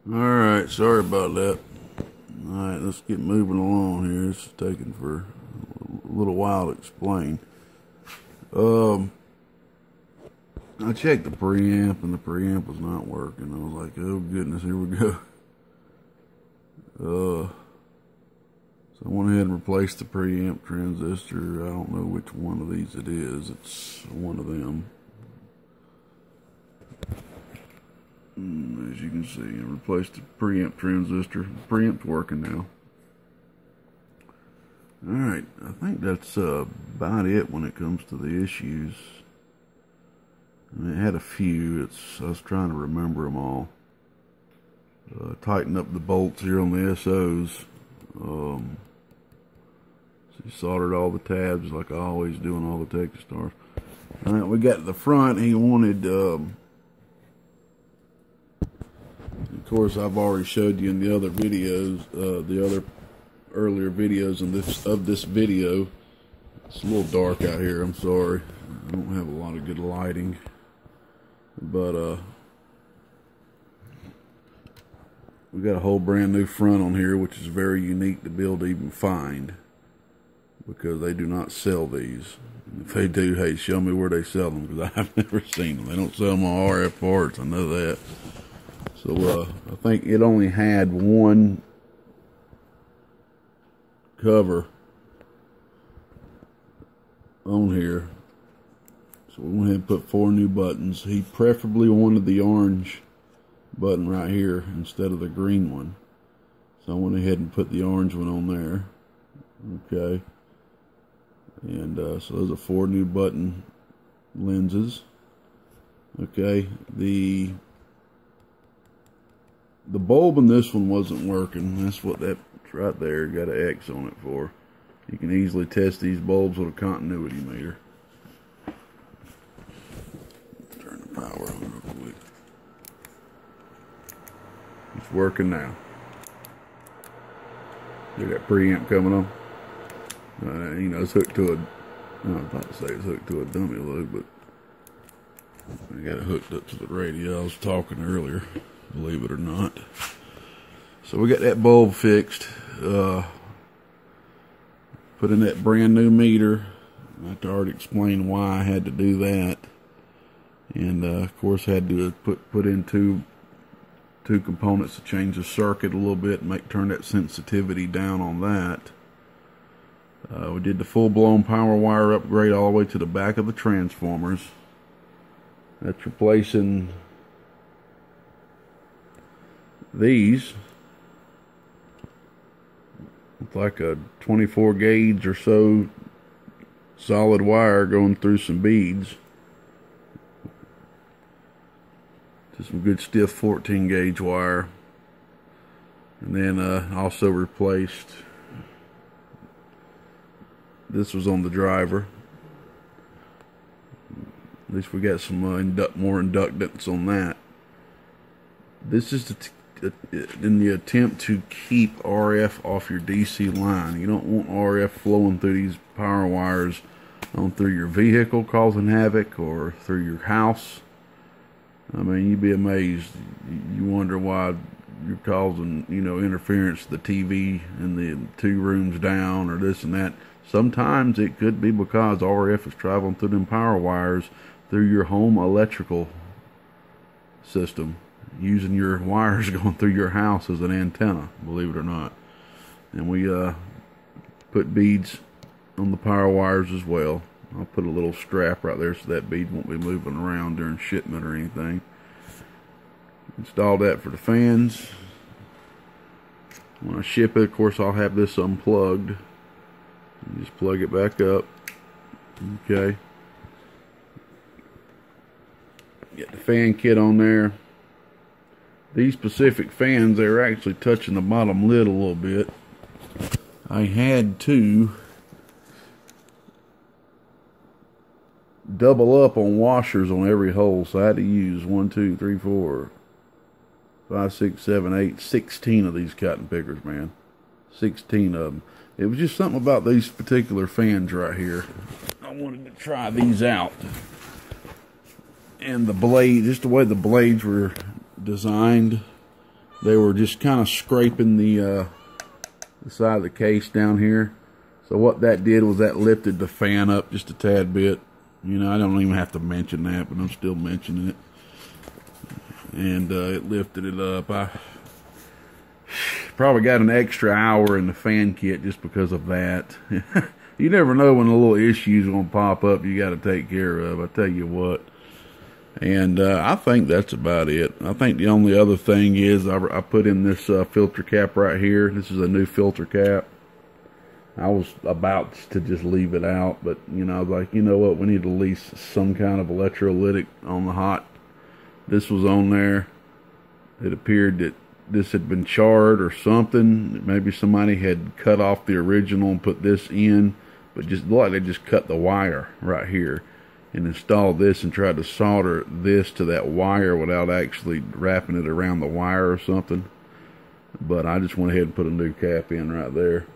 Alright, sorry about that. Alright, let's get moving along here. This is taking for a little while to explain. I checked the preamp and the preamp was not working. I was like, oh goodness, here we go. So I went ahead and replaced the preamp transistor. I don't know which one of these it is. It's one of them. As you can see, I replaced the preamp transistor. The preamp's working now. Alright, I think that's about it when it comes to the issues. And it had a few. I was trying to remember them all. Tighten up the bolts here on the SOs. So soldered all the tabs like I always do on all the Techstars. Alright, we got to the front. He wanted, of course, I've already showed you in the other videos, the other earlier videos of this video. It's a little dark out here, I'm sorry. I don't have a lot of good lighting. But, we got a whole brand new front on here, which is very unique to be able to even find, because they do not sell these. And if they do, hey, show me where they sell them, because I've never seen them. They don't sell them on RF parts, I know that. So I think it only had one cover on here. So we went ahead and put 4 new buttons. He preferably wanted the orange button right here instead of the green one. So I went ahead and put the orange one on there. Okay. And so those are 4 new button lenses. Okay. The bulb in this one wasn't working. That's what that's right there. Got an X on it for. You can easily test these bulbs with a continuity meter. Turn the power on real quick. It's working now. See that preamp coming on? You know, it's hooked to a, I was about to say it's hooked to a dummy load, but I got it hooked up to the radio. I was talking earlier, believe it or not. So we got that bulb fixed. Put in that brand new meter. I already explained why I had to do that. And of course had to put in two components to change the circuit a little bit and turn that sensitivity down on that. We did the full-blown power wire upgrade all the way to the back of the transformers. That's replacing these. It's like a 24 gauge or so solid wire going through some beads to some good stiff 14 gauge wire. And then also replaced, this was on the driver. At least we got some more inductance on that. This is in the attempt to keep RF off your DC line. You don't want RF flowing through these power wires on through your vehicle causing havoc, or through your house. I mean, you'd be amazed. You wonder why you're causing, you know, interference to the TV in the 2 rooms down, or this and that. Sometimes it could be because RF is traveling through them power wires through your home electrical system, using your wires going through your house as an antenna, believe it or not. And we put beads on the power wires as well. I'll put a little strap right there so that bead won't be moving around during shipment or anything. Installed that for the fans. When I ship it, of course, I'll have this unplugged. Just plug it back up. Okay. Get the fan kit on there. These specific fans, they're actually touching the bottom lid a little bit. I had to double up on washers on every hole, so I had to use 1, 2, 3, 4, 5, 6, 7, 8, 16 of these cotton pickers, man. 16 of them. It was just something about these particular fans right here. I wanted to try these out. And the blade, just the way the blades were designed, they were just kind of scraping the side of the case down here. So what that did was that lifted the fan up just a tad bit. You know, I don't even have to mention that, but I'm still mentioning it. And it lifted it up. I probably got an extra hour in the fan kit just because of that. You never know when a little issue's going to pop up you got to take care of, I tell you what. And I think that's about it. I think the only other thing is I put in this filter cap right here. This is a new filter cap. I was about to just leave it out, but, you know, I was like, you know what, we need at least some kind of electrolytic on the hot. This was on there. It appeared that this had been charred or something. Maybe somebody had cut off the original and put this in, but just like they just cut the wire right here and installed this and tried to solder this to that wire without actually wrapping it around the wire or something. But I just went ahead and put a new cap in right there.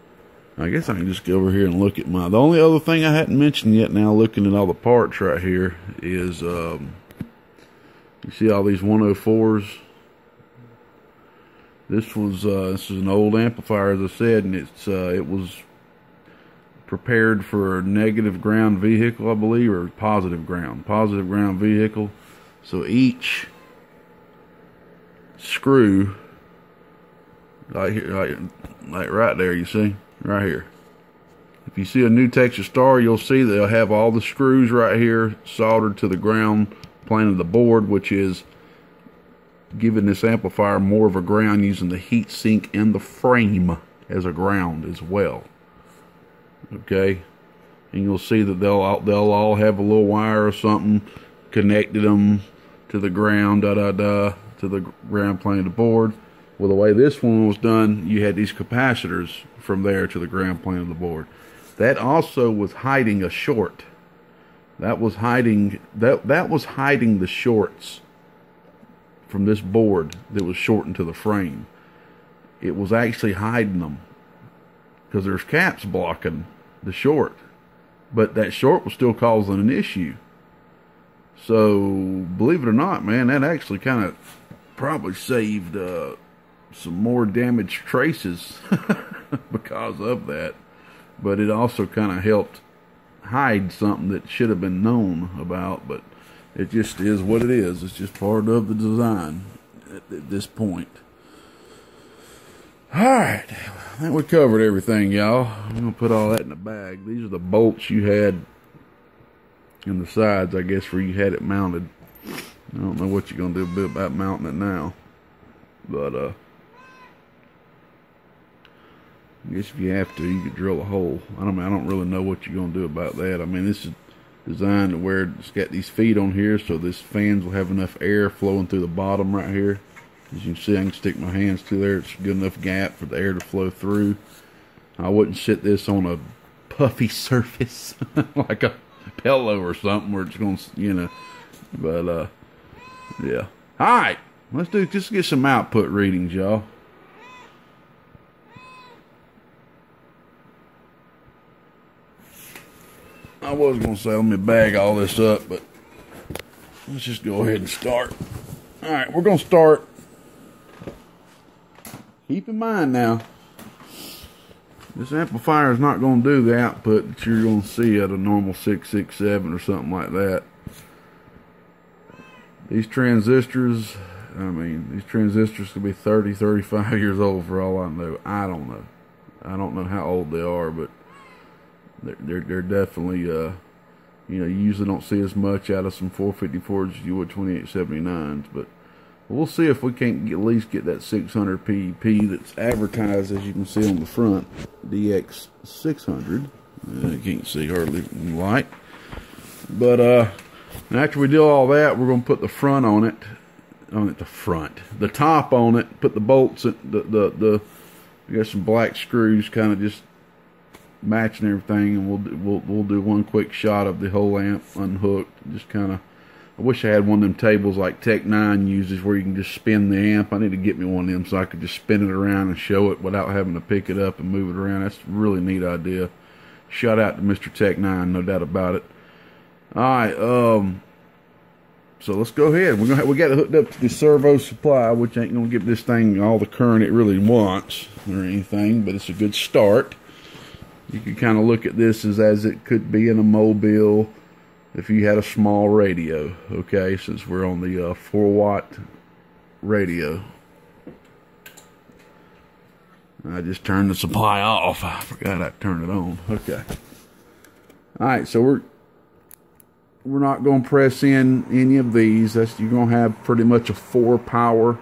I guess I can just go over here and look at the only other thing I hadn't mentioned yet now, looking at all the parts right here, is you see all these 104s. This is an old amplifier, as I said, and it was prepared for a negative ground vehicle, I believe, or positive ground vehicle. So each screw, like right there, you see, right here. If you see a New Texas Star, you'll see they'll have all the screws right here soldered to the ground plane of the board, which is giving this amplifier more of a ground, using the heat sink and the frame as a ground as well. Okay, and you'll see that they'll all have a little wire or something connected them to the ground, to the ground plane of the board. Well, the way this one was done, you had these capacitors from there to the ground plane of the board. That also was hiding a short. That was hiding the shorts from this board that was shortened to the frame. It was actually hiding them because there's caps blocking the short, but that short was still causing an issue. So believe it or not, man, that actually kind of probably saved some more damaged traces because of that. But it also kind of helped hide something that should have been known about. But it just is what it is. It's just part of the design at this point. Alright, I think we covered everything, y'all. I'm going to put all that in the bag. These are the bolts you had in the sides, I guess, where you had it mounted. I don't know what you're going to do about mounting it now. But, I guess if you have to, you could drill a hole. I don't really know what you're going to do about that. I mean, this is designed to where it's got these feet on here, so this fans will have enough air flowing through the bottom right here. As you can see, I can stick my hands through there. It's a good enough gap for the air to flow through. I wouldn't sit this on a puffy surface like a pillow or something where it's going to, you know. But, yeah. Alright, let's just get some output readings, y'all. I was going to say, let me bag all this up, but let's just go ahead and start. Alright, we're going to start. Keep in mind now, this amplifier is not going to do the output that you're going to see at a normal 667 or something like that. These transistors, these transistors could be 30, 35 years old for all I know. I don't know. I don't know how old they are, but they're definitely, you usually don't see as much out of some 454s as you would 2879s, but we'll see if we can't at least get that 600 PEP that's advertised, as you can see on the front, DX600. You can't see hardly light. But after we do all that, we're going to put the front on it. The top on it. Put the bolts. We got some black screws, kind of just matching everything, and we'll do one quick shot of the whole amp unhooked. Just kind of. I wish I had one of them tables like Tech 9 uses where you can just spin the amp. I need to get me one of them so I could just spin it around and show it without having to pick it up and move it around. That's a really neat idea. Shout out to Mr. Tech 9, no doubt about it. Alright, so let's go ahead. We got it hooked up to the servo supply, which ain't gonna give this thing all the current it really wants or anything, but it's a good start. You can kind of look at this as it could be in a mobile if you had a small radio. Okay, since we're on the 4-watt radio. I just turned the supply off. I forgot I turned it on. Okay. All right, so we're not going to press in any of these. You're going to have pretty much a 4-power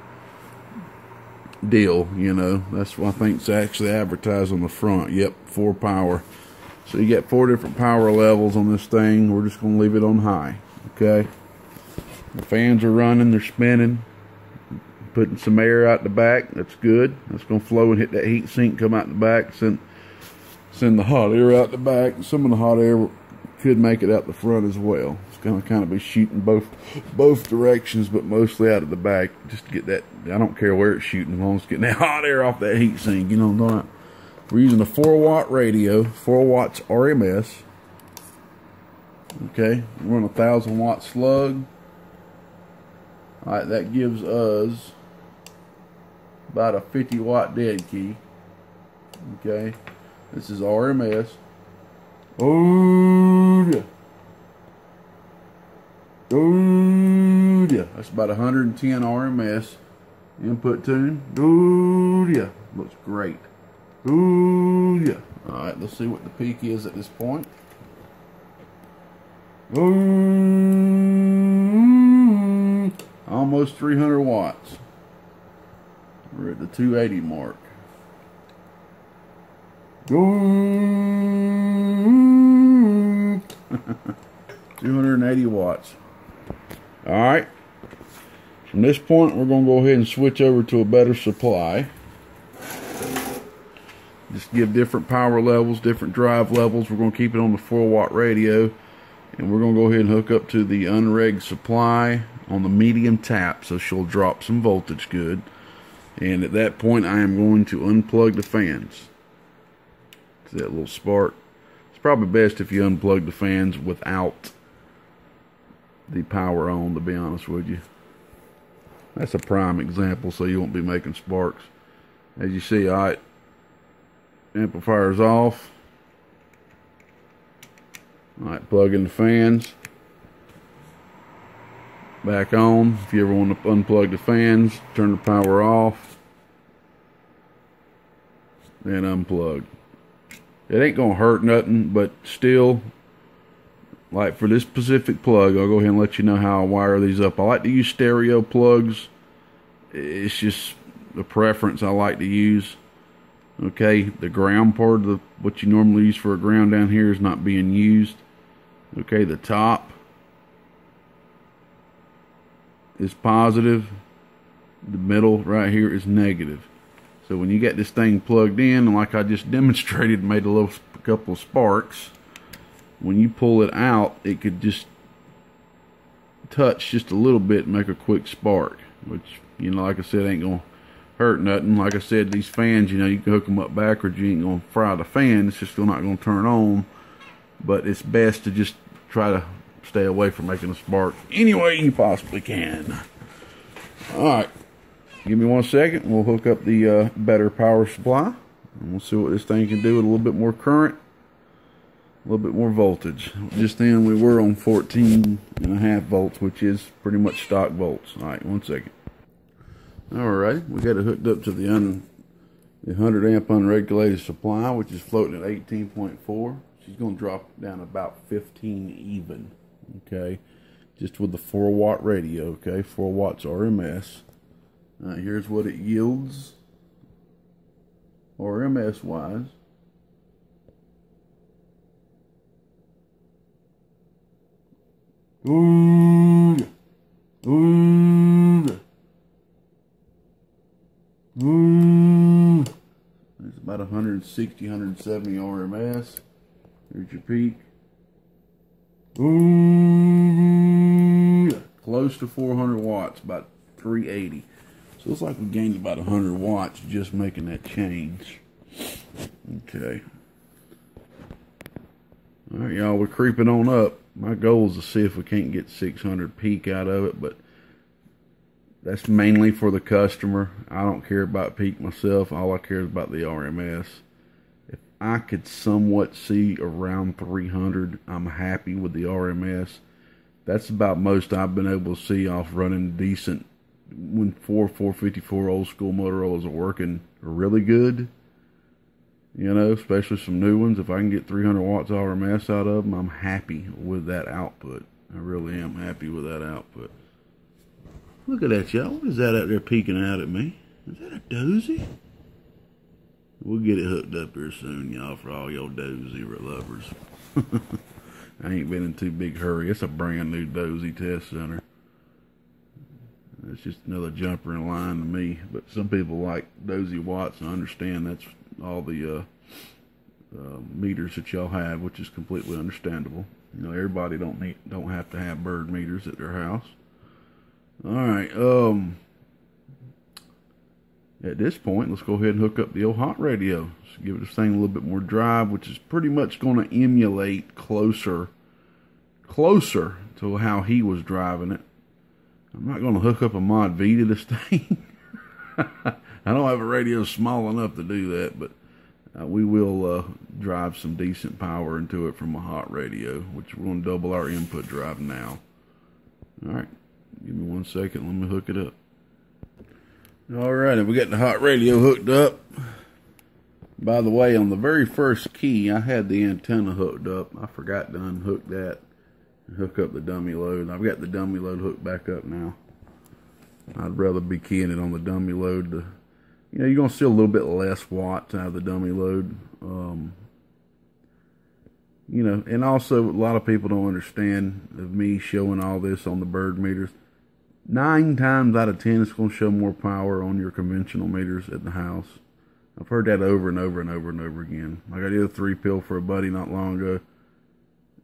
deal, you know. That's what I think it's actually advertised on the front. Yep, 4 power. So you get 4 different power levels on this thing. We're just going to leave it on high. Okay. The fans are running. They're spinning. Putting some air out the back. That's good. That's going to flow and hit that heat sink, come out the back, send the hot air out the back. Some of the hot air could make it out the front as well. It's going to kind of be shooting both directions, but mostly out of the back, just to get that. I don't care where it's shooting, as long as it's getting that hot air off that heat sink. You know what I'm talking about? We're using a 4-watt radio, 4 watts RMS. Okay, we're on a 1,000-watt slug. All right, that gives us about a 50-watt dead key. Okay, this is RMS. Oh yeah. Oh yeah. That's about 110 RMS input tune. Oh yeah. Looks great. Oh yeah. All right, let's see what the peak is at this point. Oh, almost 300 watts. We're at the 280 mark. 280 watts. Alright. From this point, we're going to go ahead and switch over to a better supply. Just give different power levels, different drive levels. We're going to keep it on the 4-watt radio. And we're going to go ahead and hook up to the unregged supply on the medium tap, so she'll drop some voltage good. And at that point, I am going to unplug the fans. That little spark. It's probably best if you unplug the fans without the power on, to be honest with you. That's a prime example, so you won't be making sparks. As you see, alright, amplifier's off. Alright, plug in the fans. Back on. If you ever want to unplug the fans, turn the power off. Then unplug. It ain't gonna hurt nothing, but still, like for this specific plug, I'll go ahead and let you know how I wire these up. I like to use stereo plugs. It's just the preference I like to use. Okay, the ground part of what you normally use for a ground down here is not being used. Okay, the top is positive. The middle right here is negative. So when you get this thing plugged in, and like I just demonstrated, made a couple of sparks, when you pull it out, it could just touch just a little bit and make a quick spark, which, you know, like I said, ain't gonna hurt nothing. Like I said, these fans, you know, you can hook them up backwards, you ain't gonna fry the fan, it's just not gonna turn on. But it's best to just try to stay away from making a spark any way you possibly can. Alright. Give me 1 second and we'll hook up the better power supply. And we'll see what this thing can do with a little bit more current, a little bit more voltage. Just then we were on 14.5 volts, which is pretty much stock volts. Alright, 1 second. Alright, we got it hooked up to the 100 amp unregulated supply, which is floating at 18.4. She's going to drop down about 15 even. Okay, just with the 4-watt radio. Okay, 4 watts RMS. Here's what it yields RMS wise. Ooh. Ooh. Ooh. There's about 160, 170 RMS. Here's your peak. Ooh. Close to 400 watts, about 380. So it looks like we gained about 100 watts just making that change. Okay. Alright, y'all, we're creeping on up. My goal is to see if we can't get 600 peak out of it, but that's mainly for the customer. I don't care about peak myself. All I care is about the RMS. If I could somewhat see around 300, I'm happy with the RMS. That's about most I've been able to see off running decent when 454 old school Motorola's are working really good. You know, especially some new ones. If I can get 300 watts RMS out of them, I'm happy with that output. I really am happy with that output. Look at that, y'all. What is that out there peeking out at me? Is that a dozy? We'll get it hooked up here soon, y'all, for all y'all dozy lovers. I ain't been in too big hurry. It's a brand new dozy test center. It's just another jumper in line to me. But some people like dozy watts, and I understand that's all the meters that y'all have, which is completely understandable. You know, everybody don't have to have bird meters at their house. All right. At this point, let's go ahead and hook up the old hot radio. Let's give this thing a little bit more drive, which is pretty much going to emulate closer to how he was driving it. I'm not going to hook up a mod V to this thing. I don't have a radio small enough to do that, but we will drive some decent power into it from a hot radio, which we're going to double our input drive now. All right, give me 1 second. Let me hook it up. All right, we got the hot radio hooked up. By the way, on the very first key, I had the antenna hooked up. I forgot to unhook that and hook up the dummy load. I've got the dummy load hooked back up now. I'd rather be keying it on the dummy load to, you know, you're going to see a little bit less watts out of the dummy load. You know, and also a lot of people don't understand of me showing all this on the bird meters. 9 times out of 10, it's going to show more power on your conventional meters at the house. I've heard that over and over and over and over again. Like I did a 3-pill for a buddy not long ago.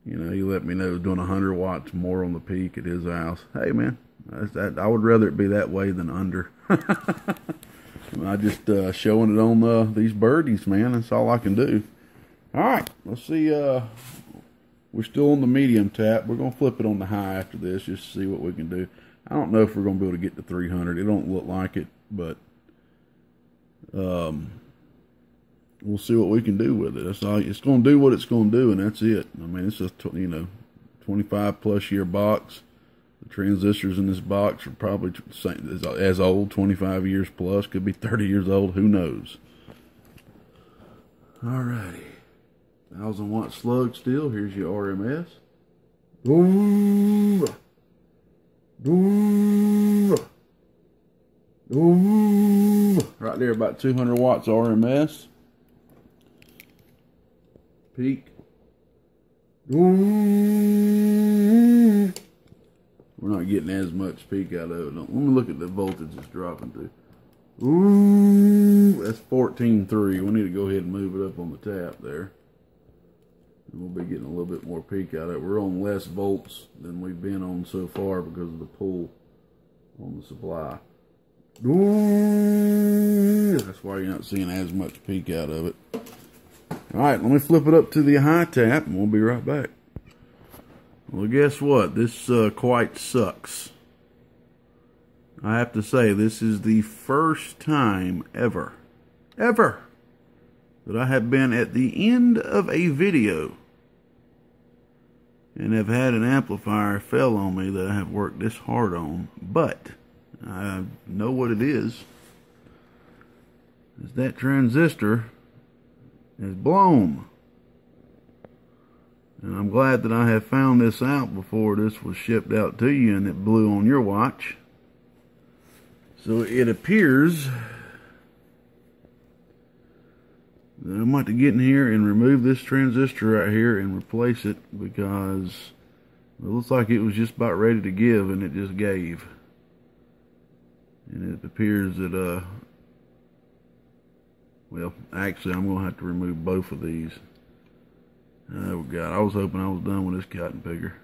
You know, he let me know it was doing 100 watts more on the peak at his house. Hey, man, I would rather it be that way than under. I just showing it on these birdies, man. That's all I can do. All right, let's see. We're still on the medium tap. We're going to flip it on the high after this just to see what we can do. I don't know if we're going to be able to get to 300. It don't look like it, but we'll see what we can do with it. That's all. It's going to do what it's going to do, and that's it. I mean, it's a 25+ year box. The transistors in this box are probably as old, 25 years plus, could be 30 years old, who knows. Alrighty. 1000 watt slug still. Here's your RMS. Ooh. Ooh. Ooh. Right there, about 200 watts RMS. Peak. Ooh. We're not getting as much peak out of it. Let me look at the voltage it's dropping to. Ooh, that's 14.3. We need to go ahead and move it up on the tap there. And we'll be getting a little bit more peak out of it. We're on less volts than we've been on so far because of the pull on the supply. Ooh, that's why you're not seeing as much peak out of it. Alright, let me flip it up to the high tap and we'll be right back. Well, guess what? This quite sucks. I have to say, this is the first time ever that I have been at the end of a video and have had an amplifier fell on me that I have worked this hard on, but I know what it is. Is that transistor is blown. And I'm glad that I have found this out before this was shipped out to you and it blew on your watch. So it appears that I'm about to get in here and remove this transistor right here and replace it because it looks like it was just about ready to give and it just gave. And it appears that, well, actually I'm going to have to remove both of these. Oh God, I was hoping I was done with this cotton picker,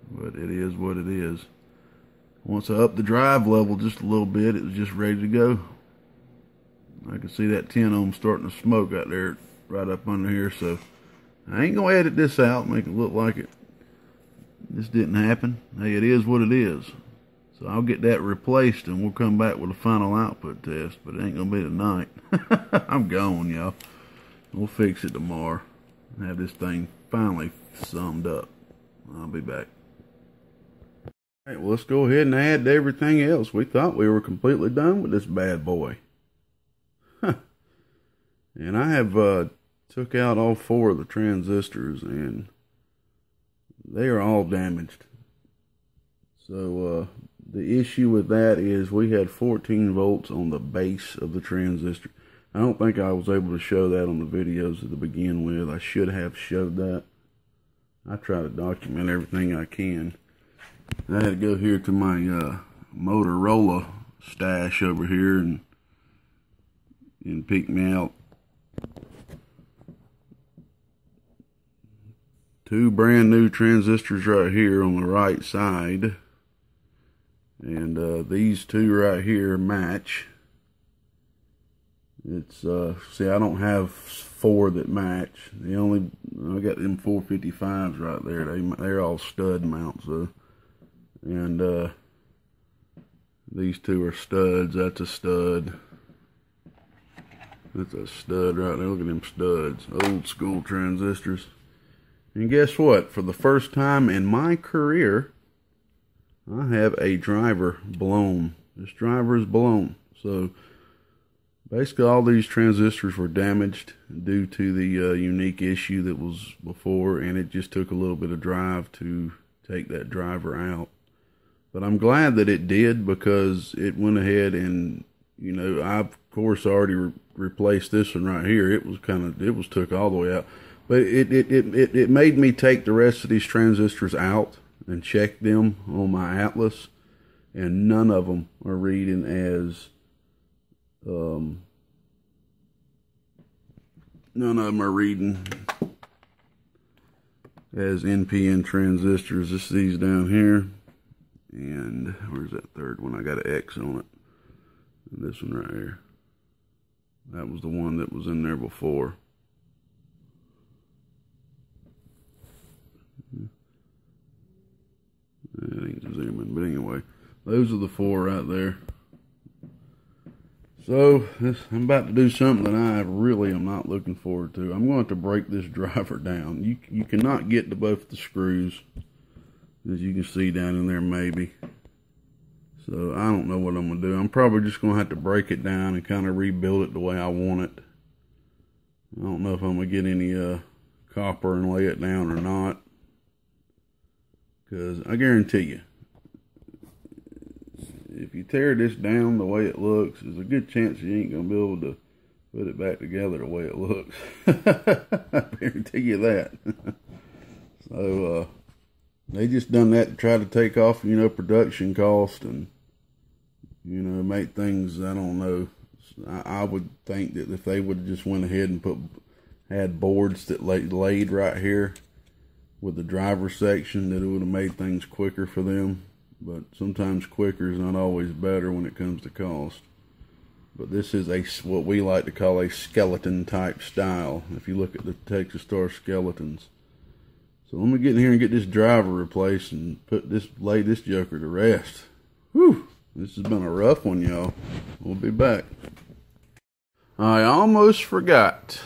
but it is what it is. Once I up the drive level just a little bit, it was just ready to go. I can see that 10 ohm starting to smoke out there right up under here, so I ain't gonna edit this out, make it look like it this didn't happen. Hey, it is what it is. So I'll get that replaced and we'll come back with a final output test, but it ain't gonna be tonight. I'm gone, y'all. We'll fix it tomorrow and have this thing finally summed up. I'll be back. Alright, well, let's go ahead and add to everything else. We thought we were completely done with this bad boy. And I have took out all 4 of the transistors and they are all damaged. So the issue with that is we had 14 volts on the base of the transistor. I don't think I was able to show that on the videos to begin with. I should have showed that. I try to document everything I can. I had to go here to my Motorola stash over here and pick me out 2 brand new transistors right here on the right side. And these 2 right here match. It's see, I don't have 4 that match. I got them 455s right there. They're all stud mounts. And these 2 are studs. That's a stud. That's a stud right there. Look at them studs. Old school transistors. And guess what? For the first time in my career, I have a driver blown. This driver is blown. So basically all these transistors were damaged due to the unique issue that was before, and it just took a little bit of drive to take that driver out. But I'm glad that it did, because it went ahead and, you know, I've of course already replaced this one right here. It was took all the way out. But it made me take the rest of these transistors out and check them on my Atlas, and none of them are reading as NPN transistors. Just these down here, and where's that third one? I got an X on it. And this one right here. That was the one that was in there before. I ain't zooming, but anyway, those are the 4 right there. So I'm about to do something that I really am not looking forward to. I'm going to break this driver down. You cannot get to both the screws, as you can see down in there maybe. So I don't know what I'm going to do. I'm probably just going to have to break it down and kind of rebuild it the way I want it. I don't know if I'm going to get any copper and lay it down or not. Because I guarantee you, if you tear this down the way it looks, there's a good chance you ain't going to be able to put it back together the way it looks. I guarantee you that. So, they just done that to try to take off, you know, production cost and, you know, make things, I don't know. I would think that if they would have just went ahead and had boards that laid right here with the driver section, that it would have made things quicker for them. But sometimes quicker is not always better when it comes to cost. But this is what we like to call a skeleton type style, if you look at the Texas Star skeletons. So let me get in here and get this driver replaced and lay this joker to rest. Whew, this has been a rough one, y'all. We'll be back. I almost forgot.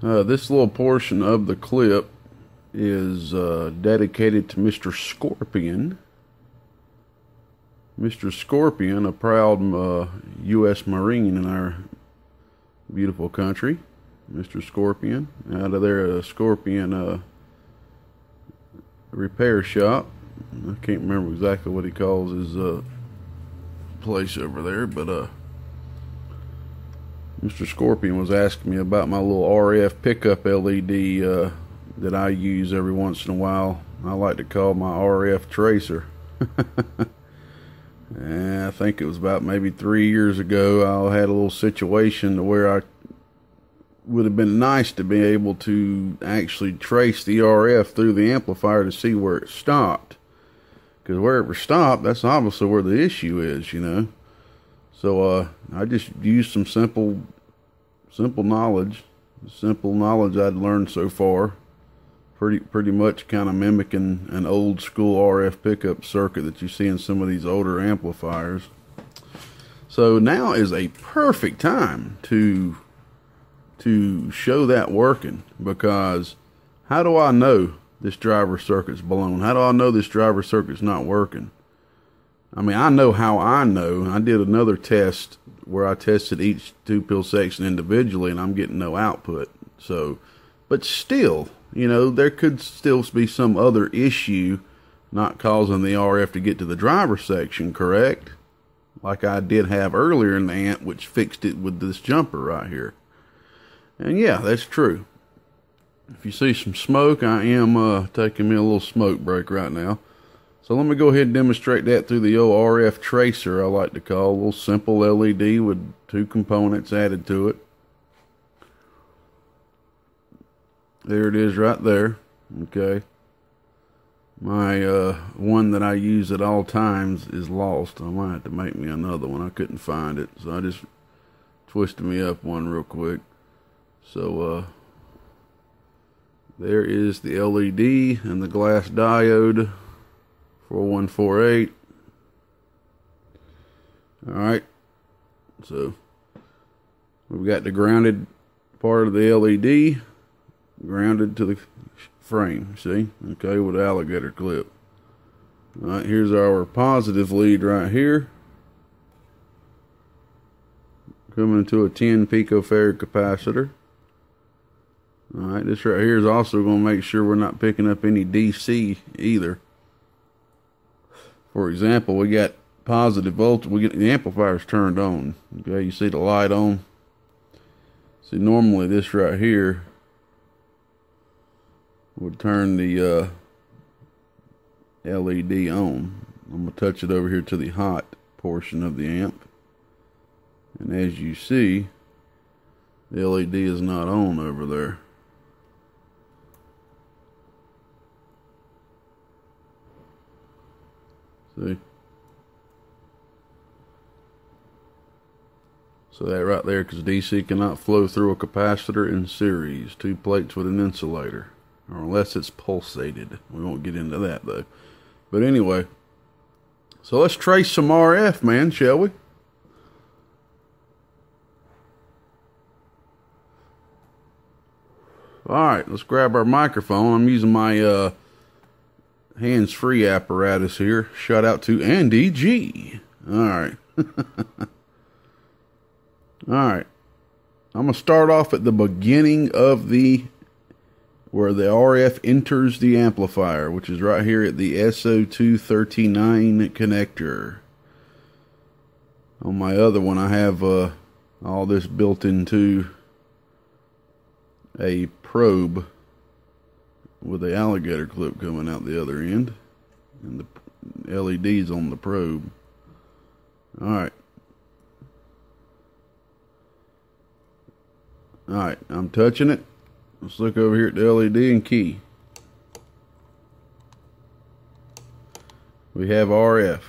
This little portion of the clip is dedicated to Mr. Scorpion. Mr. Scorpion, a proud U.S. Marine in our beautiful country. Mr. Scorpion, out of there, Scorpion repair shop. I can't remember exactly what he calls his place over there, but Mr. Scorpion was asking me about my little RF pickup LED that I use every once in a while. I like to call my RF tracer. And I think it was about maybe 3 years ago, I had a little situation to where I would have been nice to be able to actually trace the RF through the amplifier to see where it stopped. Because wherever it stopped, that's obviously where the issue is, you know. So I just used some simple knowledge I'd learned so far, pretty much kind of mimicking an old school RF pickup circuit that you see in some of these older amplifiers. So now is a perfect time to show that working, because how do I know this driver circuit's blown? How do I know this driver circuit's not working? I mean, I know how I know. I did another test where I tested each 2-pin section individually, and I'm getting no output. So, but still, you know, there could still be some other issue not causing the RF to get to the driver section, correct? Like I did have earlier in the amp, which fixed it with this jumper right here. And yeah, that's true. If you see some smoke, I am taking me a little smoke break right now. So let me go ahead and demonstrate that through the old RF tracer, I like to call. A little simple LED with 2 components added to it. There it is right there. Okay. My one that I use at all times is lost. I might have to make me another one. I couldn't find it, so I just twisted me up one real quick. So there is the LED and the glass diode 4148. Alright, so we've got the grounded part of the LED grounded to the frame, see? Okay, with the alligator clip. Alright, here's our positive lead right here, coming into a 10 picofarad capacitor. Alright, this right here is also going to make sure we're not picking up any DC either. For example, we got positive voltage, we get the amplifier's turned on. Okay, you see the light on. See, normally this right here would turn the LED on. I'm going to touch it over here to the hot portion of the amp. And as you see, the LED is not on over there. See? So that right there, because DC cannot flow through a capacitor in series, 2 plates with an insulator, or unless it's pulsated. We won't get into that though. But anyway, so let's trace some RF, man, shall we? Alright, let's grab our microphone. I'm using my hands-free apparatus here. Shout out to Andy G. Alright. Alright. I'm going to start off at the beginning of where the RF enters the amplifier, which is right here at the SO239 connector. On my other one, I have all this built into a probe with the alligator clip coming out the other end, and the LEDs on the probe. Alright. Alright, I'm touching it. Let's look over here at the LED and key. We have RF.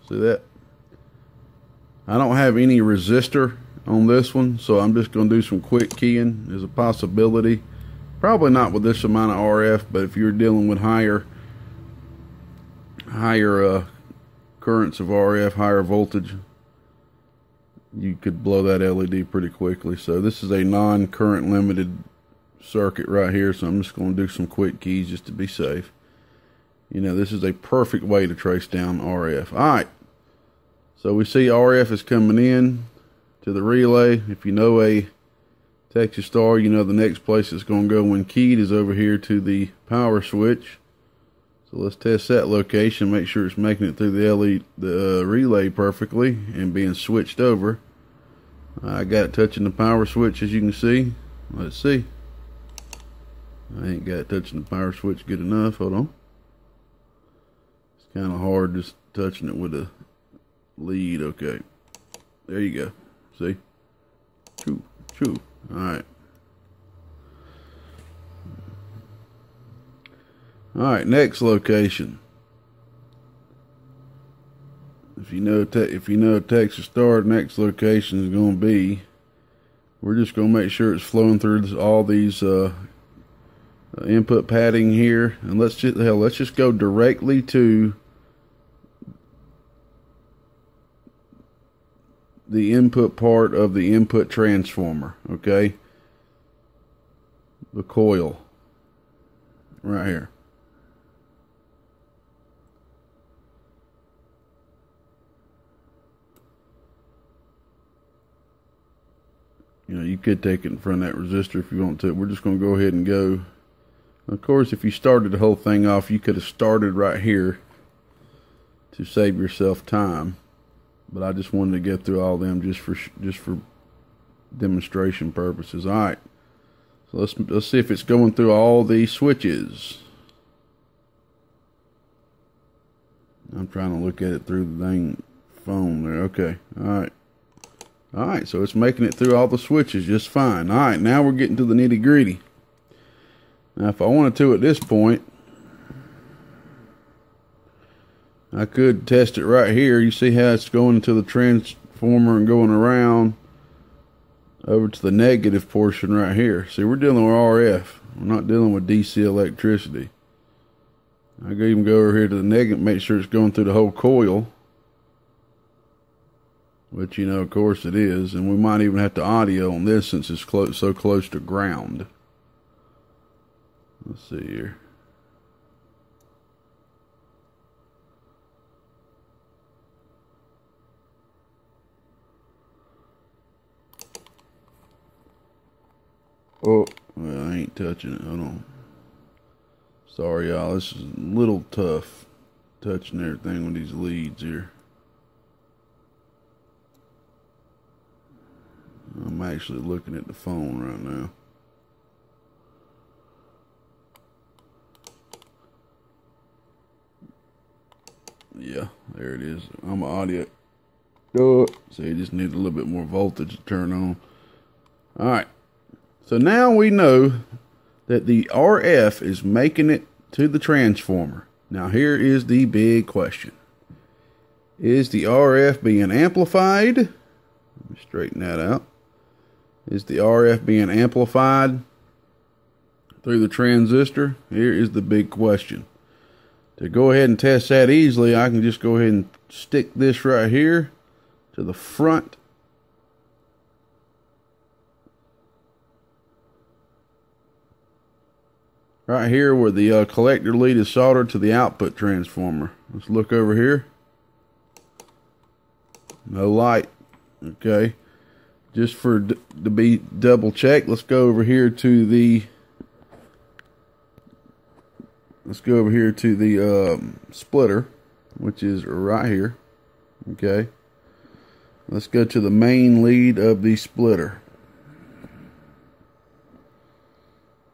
See that? I don't have any resistor on this one, so I'm just going to do some quick keying. There's a possibility. Probably not with this amount of RF, but if you're dealing with higher currents of RF, higher voltage, you could blow that LED pretty quickly. So this is a non-current limited circuit right here, so I'm just going to do some quick keys just to be safe. You know, this is a perfect way to trace down RF. Alright, so we see RF is coming in to the relay. If you know a Texas Star, you know the next place it's going to go when keyed is over here to the power switch. So let's test that location, make sure it's making it through the relay perfectly and being switched over. I got it touching the power switch, as you can see. Let's see. I ain't got it touching the power switch good enough. Hold on. It's kind of hard just touching it with a lead. Okay. There you go. See? Choo, choo. Alright. Alright, next location. If you know Texas Star, next location is going to be, we're just going to make sure it's flowing through all these input padding here, and let's just go directly to the input part of the input transformer. Okay, the coil right here. You know, you could take it in front of that resistor if you want to. We're just going to go ahead and go. Of course, if you started the whole thing off, you could have started right here to save yourself time. But I just wanted to get through all of them just for demonstration purposes. All right. So let's see if it's going through all the switches. I'm trying to look at it through the dang phone there. Okay. All right. All right, so it's making it through all the switches just fine. All right, now we're getting to the nitty-gritty. Now, if I wanted to at this point, I could test it right here. You see how it's going into the transformer and going around over to the negative portion right here. See, we're dealing with RF. We're not dealing with DC electricity. I can even go over here to the negative, make sure it's going through the whole coil. Which, you know, of course it is. And we might even have to audio on this since it's so close to ground. Let's see here. Oh, well, I ain't touching it. Hold on. Sorry, y'all. This is a little tough touching everything with these leads here. I'm actually looking at the phone right now. Yeah, there it is. I'm audio. Oh, so you just need a little bit more voltage to turn on. All right. So now we know that the RF is making it to the transformer. Now here is the big question. Is the RF being amplified? Let me straighten that out. Is the RF being amplified through the transistor? Here is the big question. To go ahead and test that easily, I can just go ahead and stick this right here to the front right here where the collector lead is soldered to the output transformer. Let's look over here. No light. Okay. Just to be double checked, let's go over here to the splitter, which is right here. Okay. Let's go to the main lead of the splitter,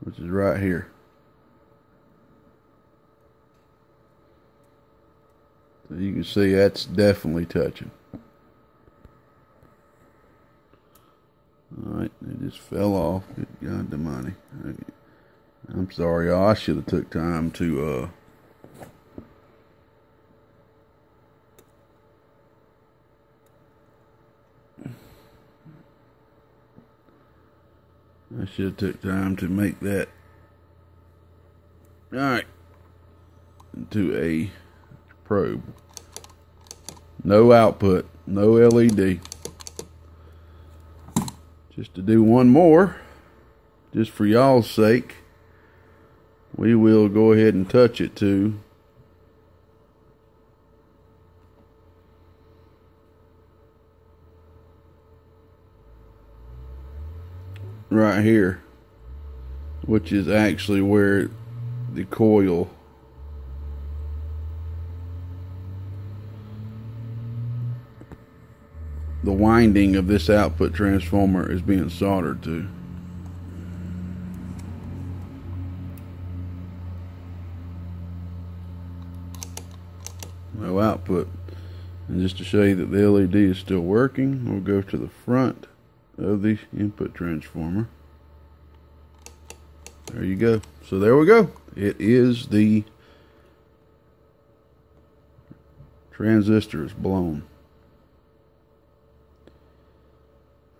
which is right here. So you can see that's definitely touching. Alright, it just fell off. Good God almighty. Okay. I'm sorry, y'all. I should have took time to make that. Alright. Into a probe. No output. No LED. Just to do one more, just for y'all's sake, we will go ahead and touch it to right here, which is actually where the coil the winding of this output transformer is being soldered to. No output. And just to show you that the LED is still working, we'll go to the front of the input transformer. There you go. So there we go. It is the transistor is blown.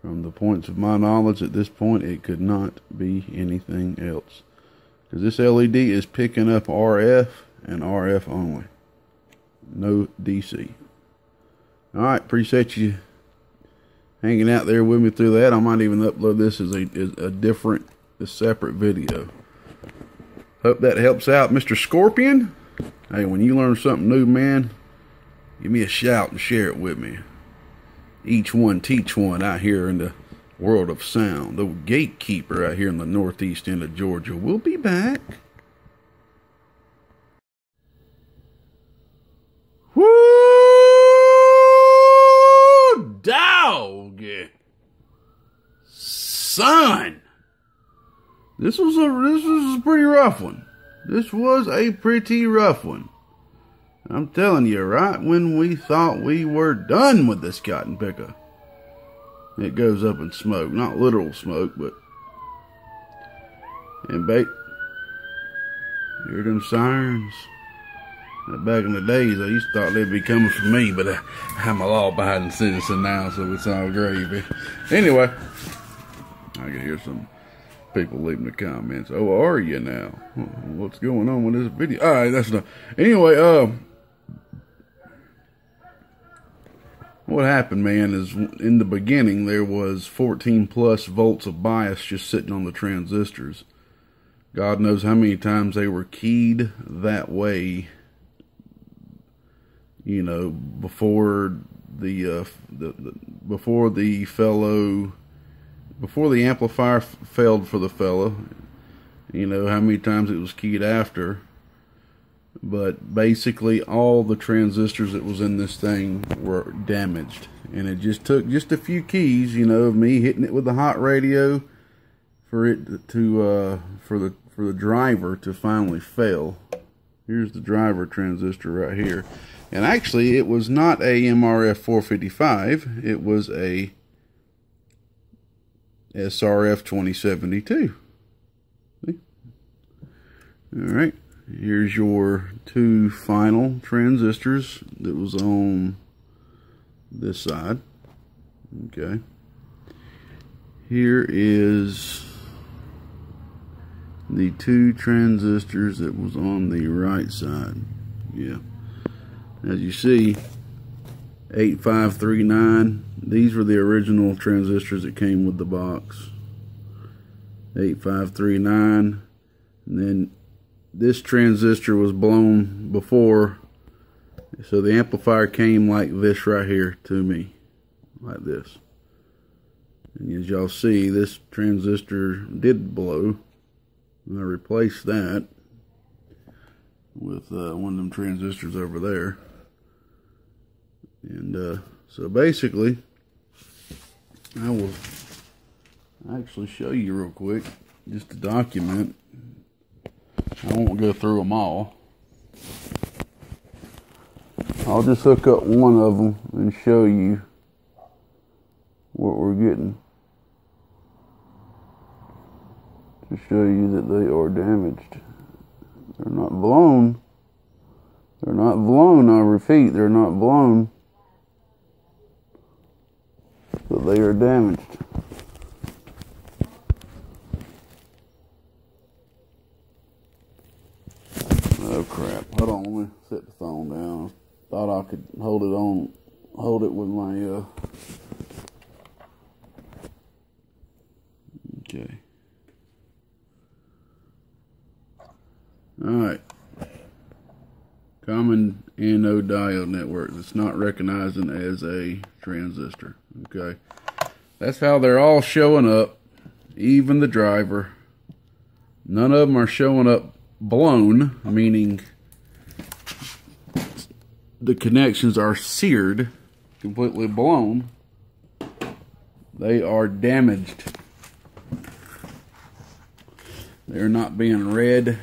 From the points of my knowledge at this point, it could not be anything else. because this LED is picking up RF and RF only. No DC. Alright, appreciate you hanging out there with me through that. I might even upload this as a separate video. Hope that helps out, Mr. Scorpion. Hey, when you learn something new, man, give me a shout and share it with me. Each one teach one out here in the world of sound. The gatekeeper out here in the northeast end of Georgia. We'll be back. Woo! Dog! Son! This was a pretty rough one. This was a pretty rough one. I'm telling you, right when we thought we were done with this cotton picker, it goes up in smoke. Not literal smoke, but... And bait. Hear them sirens. Back in the days, I used to thought they'd be coming for me, but I'm a law-abiding citizen now, so it's all gravy. Anyway, I can hear some people leaving the comments. Oh, are you now? What's going on with this video? All right, that's enough. Anyway, what happened, man, is in the beginning there was 14 plus volts of bias just sitting on the transistors. God knows how many times they were keyed that way, you know, before the amplifier failed for the fellow. You know how many times it was keyed after. But basically all the transistors that was in this thing were damaged, and it just took just a few keys, you know, of me hitting it with the hot radio for it to for the driver to finally fail. Here's the driver transistor right here, and actually it was not a MRF 455, it was a SRF 2072. See? All right. Here's your two final transistors that was on this side. Okay. Here is the two transistors that was on the right side. Yeah. As you see, 8539. These were the original transistors that came with the box. 8539. And then this transistor was blown before, so the amplifier came like this right here to me, like this. And as y'all see, this transistor did blow. I replaced that with one of them transistors over there. And so basically, I will actually show you real quick, just to document. I won't go through them all. I'll just hook up one of them and show you what we're getting, to show you that they are damaged. They're not blown. They're not blown, I repeat, they're not blown. But they are damaged. Oh crap, hold on, let me set the phone down. Thought I could hold it with my, okay. Alright. Common anode diode network. It's not recognizing as a transistor. Okay. That's how they're all showing up. Even the driver. None of them are showing up blown, meaning the connections are seared, completely blown. They are damaged. They're not being read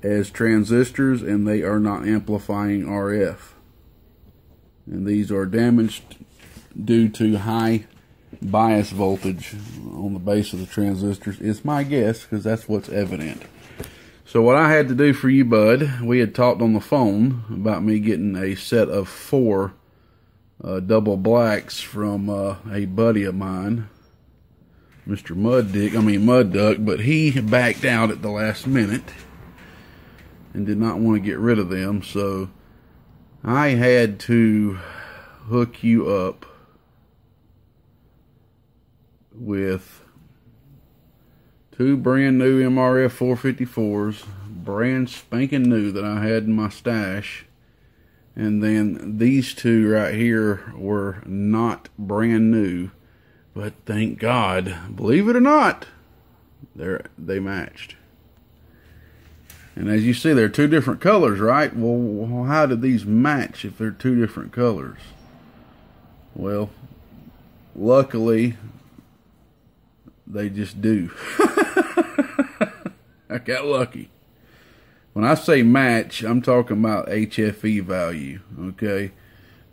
as transistors, and they are not amplifying RF. And these are damaged due to high bias voltage on the base of the transistors. It's my guess, because that's what's evident. So what I had to do for you, bud, we had talked on the phone about me getting a set of 4 double blacks from a buddy of mine. Mr. Mud Duck, but he backed out at the last minute and did not want to get rid of them, so I had to hook you up with two brand new MRF 454s, brand spanking new, that I had in my stash. And then these two right here were not brand new, but thank God, believe it or not, they matched. And as you see, they're two different colors, right? Well, how did these match if they're two different colors? Well, luckily, they just do. I got lucky. When I say match, I'm talking about HFE value, okay?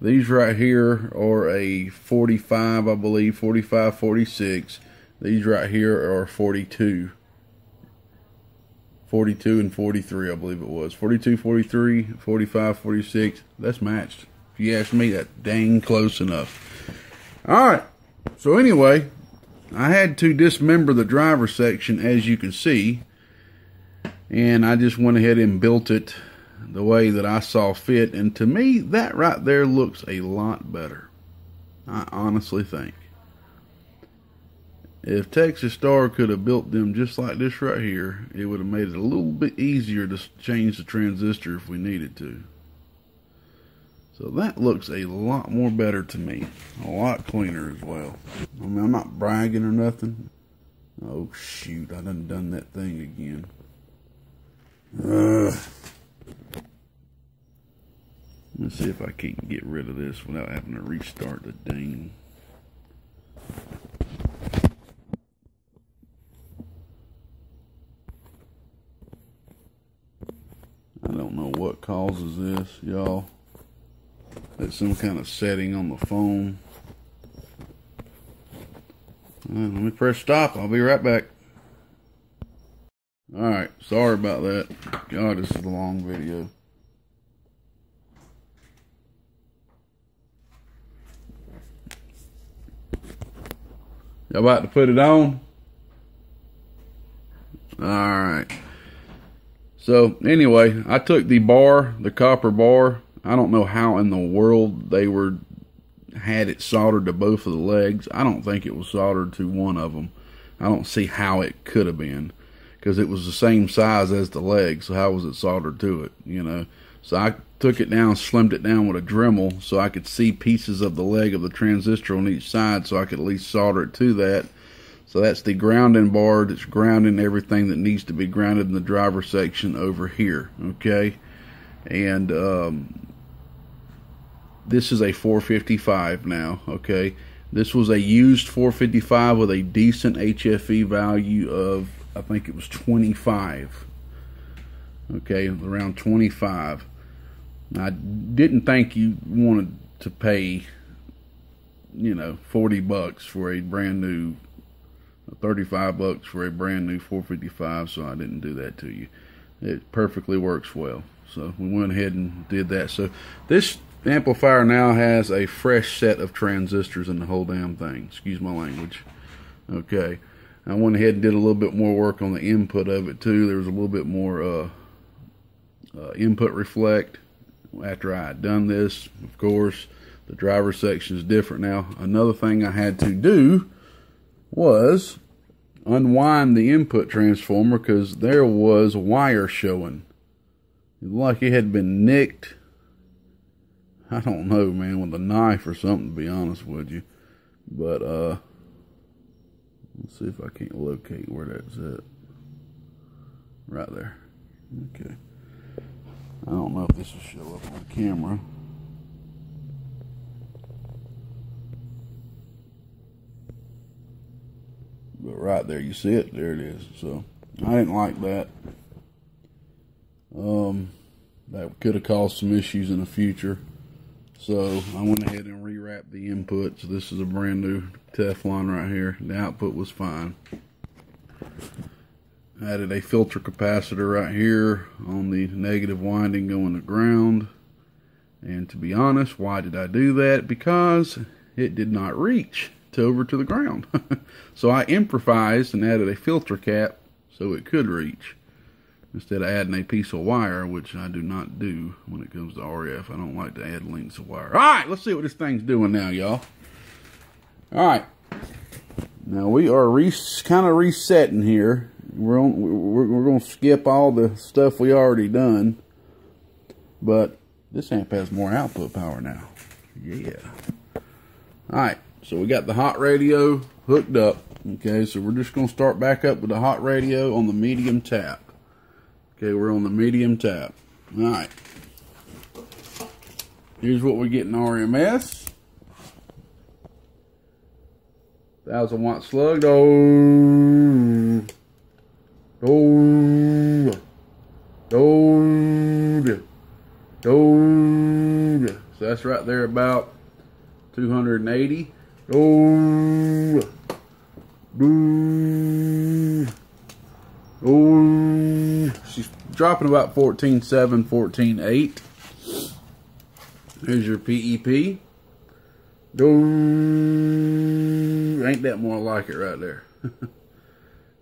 These right here are a 45, I believe, 45, 46. These right here are 42. 42 and 43, I believe it was. 42, 43, 45, 46. That's matched. If you ask me, that's dang close enough. Alright, so anyway, I had to dismember the driver section, as you can see. And I just went ahead and built it the way that I saw fit. And to me, that right there looks a lot better. I honestly think. If Texas Star could have built them just like this right here, it would have made it a little bit easier to change the transistor if we needed to. So that looks a lot more better to me. A lot cleaner as well. I mean, I'm not bragging or nothing. Oh shoot, I done that thing again. Let's see if I can get rid of this without having to restart the dang. I don't know what causes this, y'all. It's some kind of setting on the phone. Let me press stop. I'll be right back. Alright, sorry about that. God, this is a long video. Y'all about to put it on? Alright. So, anyway, I took the bar, the copper bar. I don't know how in the world they had it soldered to both of the legs. I don't think it was soldered to one of them. I don't see how it could have been, because it was the same size as the leg, so how was it soldered to it, you know? So I took it down, slimmed it down with a Dremel so I could see pieces of the leg of the transistor on each side, so I could at least solder it to that. So that's the grounding bar that's grounding everything that needs to be grounded in the driver section over here, okay? And this is a 455 now, okay? This was a used 455 with a decent HFE value of, I think it was 25. Okay, around 25. I didn't think you wanted to pay, you know, 40 bucks for a brand new, 35 bucks for a brand new 455, so I didn't do that to you. It perfectly works well. So we went ahead and did that. So this amplifier now has a fresh set of transistors in the whole damn thing. Excuse my language. Okay. I went ahead and did a little bit more work on the input of it too. There was a little bit more input reflect after I had done this. Of course, the driver section is different now. Another thing I had to do was unwind the input transformer, because there was wire showing. Like it had been nicked. I don't know, man, with a knife or something, to be honest with you. But, let's see if I can't locate where that's at. Right there. Okay. I don't know if this will show up on camera. But right there, you see it? There it is. So, I didn't like that. That could have caused some issues in the future. So I went ahead and rewrapped the input. So this is a brand new Teflon right here. The output was fine. Added a filter capacitor right here on the negative winding going to ground. And to be honest, why did I do that? Because it did not reach. over to the ground. So I improvised and added a filter cap so it could reach, instead of adding a piece of wire, which I do not do when it comes to RF. I don't like to add lengths of wire. All right, let's see what this thing's doing now, y'all. All right, now we are kind of resetting here. We're going to skip all the stuff we already done, but this amp has more output power now. Yeah. All right, so we got the hot radio hooked up. Okay, so we're just going to start back up with the hot radio on the medium tap. Okay, we're on the medium tap. All right. Here's what we get in RMS. 1000-watt slug. Oh. Oh. Oh. Oh. So that's right there about 280. Oh. Ooh. Oh, she's dropping about 14.7, 14.8. Here's your PEP. Oh, ain't that more like it right there?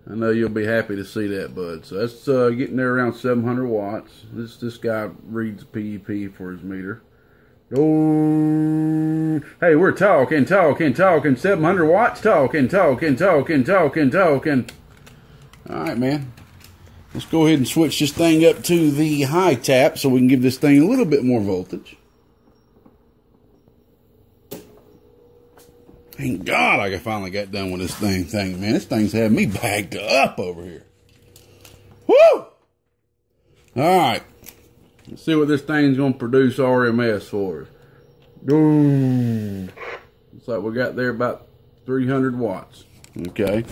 I know you'll be happy to see that, bud. So that's getting there around 700 watts. This guy reads PEP for his meter. Oh, hey, we're talking. 700 watts, talking. All right, man. Let's go ahead and switch this thing up to the high tap so we can give this thing a little bit more voltage. Thank God I finally got done with this thing, man. This thing's having me bagged up over here. Woo! All right. Let's see what this thing's going to produce RMS for us. Boom. Looks like we got there about 300 watts. Okay.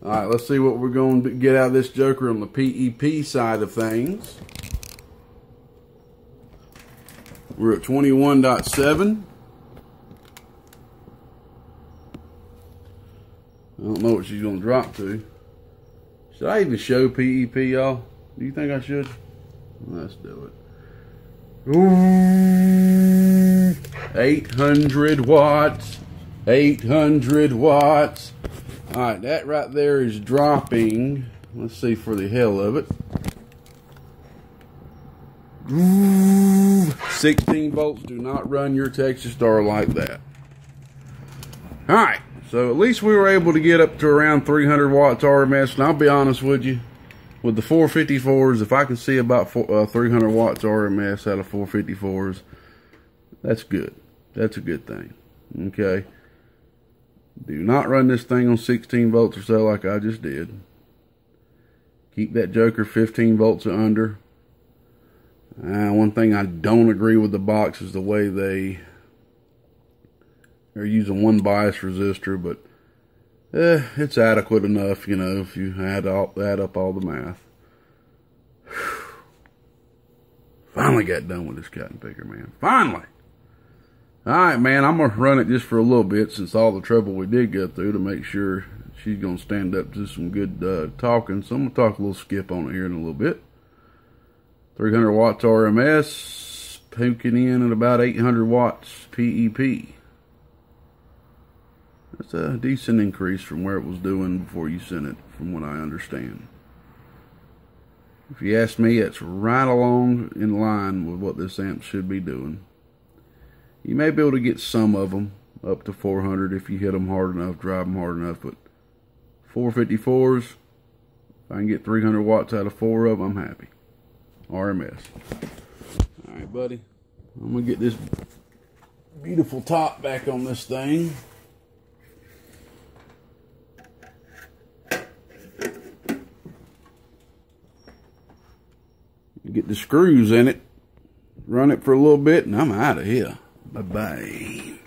All right, let's see what we're going to get out of this joker on the PEP side of things. We're at 21.7. I don't know what she's going to drop to. Should I even show PEP, y'all? Do you think I should? Let's do it. Ooh, 800 watts. 800 watts. All right, that right there is dropping. Let's see for the hell of it. Ooh, 16 volts. Do not run your Texas Star like that. All right, so at least we were able to get up to around 300 watts RMS. And I'll be honest with you, with the 454s, if I can see about 300 watts RMS out of 454s, that's good. That's a good thing. Okay. Do not run this thing on 16 volts or so like I just did. Keep that joker 15 volts or under. One thing I don't agree with the box is the way they're using one bias resistor, but it's adequate enough, you know, if you add up all the math. Finally got done with this cotton picker, man. Finally. Alright, man, I'm going to run it just for a little bit since all the trouble we did go through to make sure she's going to stand up to some good talking. So I'm going to talk a little skip on it here in a little bit. 300 watts RMS, poking in at about 800 watts PEP. That's a decent increase from where it was doing before you sent it, from what I understand. If you ask me, it's right along in line with what this amp should be doing. You may be able to get some of them up to 400 if you hit them hard enough, drive them hard enough, but 454s, if I can get 300 watts out of 4 of them, I'm happy. RMS. Alright, buddy. I'm going to get this beautiful top back on this thing. Get the screws in it, run it for a little bit, and I'm out of here. Bye-bye.